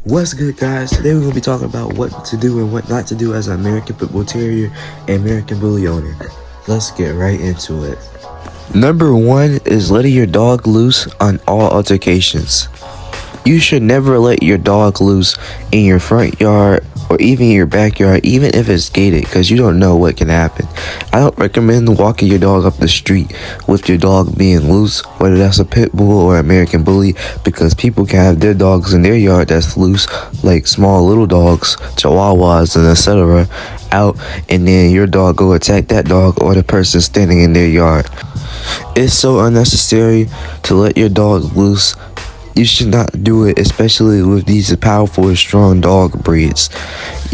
What's good, guys? Today we're going to be talking about what to do and what not to do as an American Pit Bull Terrier and American Bully owner. Let's get right into it. Number 1 is letting your dog loose on all altercations. You should never let your dog loose in your front yard or even your backyard, even if it's gated, because you don't know what can happen. I don't recommend walking your dog up the street with your dog being loose, whether that's a pit bull or American bully, because people can have their dogs in their yard that's loose, like small little dogs, chihuahuas and etc. out, and then your dog go attack that dog or the person standing in their yard. It's so unnecessary to let your dog loose. You should not do it, especially with these powerful and strong dog breeds.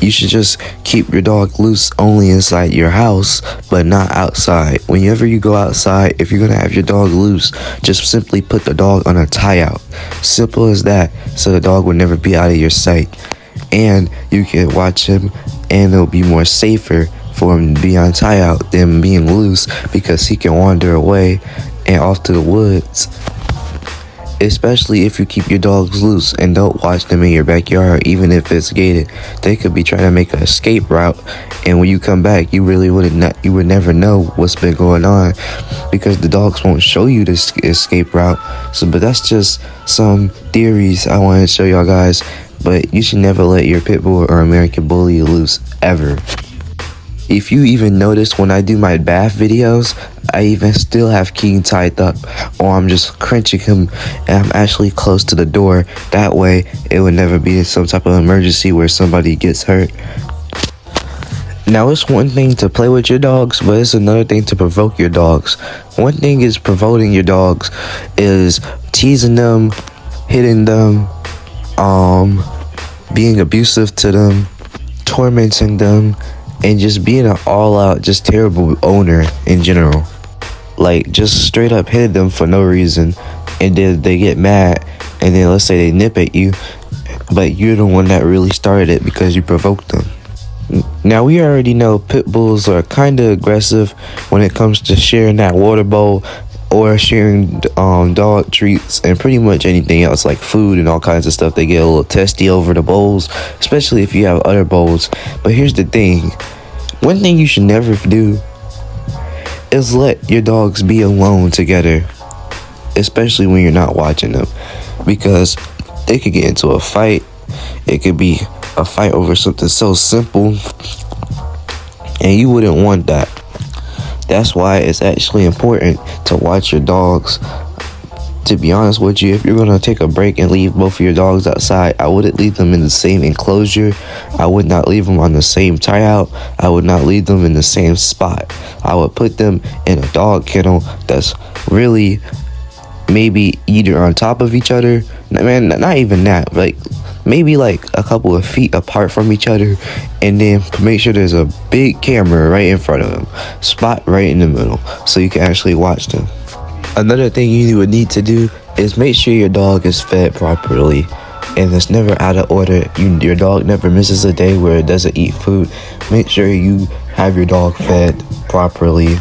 You should just keep your dog loose only inside your house, but not outside. Whenever you go outside, if you're going to have your dog loose, just simply put the dog on a tie out. Simple as that, so the dog will never be out of your sight. And you can watch him, and it'll be more safer for him to be on tie out than being loose, because he can wander away and off to the woods. Especially if you keep your dogs loose and don't watch them in your backyard, even if it's gated. They could be trying to make an escape route, and when you come back, you would never know what's been going on, because the dogs won't show you this escape route. But that's just some theories I wanted to show y'all guys. But you should never let your pit bull or American bully loose, ever. If you even notice, when I do my bath videos, I even still have King tied up, or I'm just crunching him and I'm actually close to the door. That way it would never be some type of emergency where somebody gets hurt. Now, it's one thing to play with your dogs, but it's another thing to provoke your dogs. One thing is provoking your dogs is teasing them, hitting them, being abusive to them, tormenting them, and just being an all-out, just terrible owner in general. Like, just straight up hitting them for no reason, and then they get mad, and then let's say they nip at you, but you're the one that really started it because you provoked them. Now, we already know pit bulls are kind of aggressive when it comes to sharing that water bowl or sharing dog treats and pretty much anything else like food and all kinds of stuff. They get a little testy over the bowls, especially if you have other bowls. But here's the thing. One thing you should never do is let your dogs be alone together, especially when you're not watching them, because they could get into a fight. It could be a fight over something so simple, and you wouldn't want that. That's why it's actually important to watch your dogs. To be honest with you, if you're going to take a break and leave both of your dogs outside, I wouldn't leave them in the same enclosure. I would not leave them on the same tie out. I would not leave them in the same spot. I would put them in a dog kennel that's really maybe either on top of each other. Man, not even that. Like, maybe like a couple of feet apart from each other, and then make sure there's a big camera right in front of them, spot right in the middle, so you can actually watch them. Another thing you would need to do is make sure your dog is fed properly, and it's never out of order. Your dog never misses a day where it doesn't eat food. Make sure you have your dog fed properly.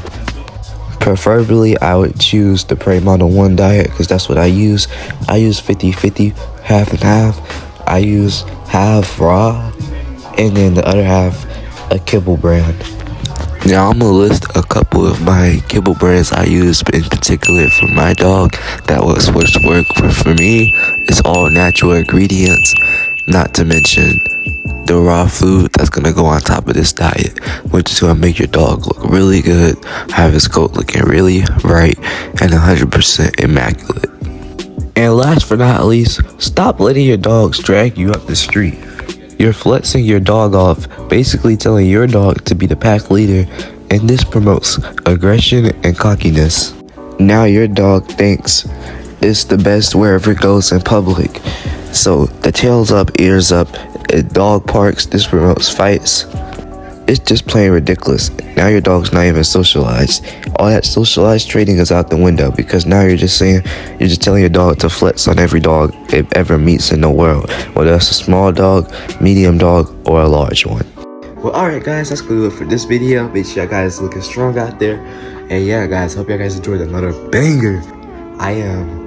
Preferably, I would choose the Prey Model 1 diet, because that's what I use. I use 50-50, half and half. I use half raw, and then the other half a kibble brand. Now, I'm gonna list a couple of my kibble brands I use in particular for my dog. That was what's work for me. It's all natural ingredients, not to mention the raw food that's gonna go on top of this diet, which is gonna make your dog look really good, have his coat looking really bright, and 100% immaculate. And last but not least, stop letting your dogs drag you up the street. You're flexing your dog off, basically telling your dog to be the pack leader, and this promotes aggression and cockiness. Now your dog thinks it's the best wherever it goes in public. So the tail's up, ears up. At dog parks, this promotes fights. It's just plain ridiculous. Now your dog's not even socialized. All that socialized training is out the window, because now you're just telling your dog to flex on every dog it ever meets in the world, whether it's a small dog, medium dog, or a large one. Well, alright guys, that's gonna do it for this video. Make sure you guys looking strong out there. And yeah guys, hope you guys enjoyed another banger. I am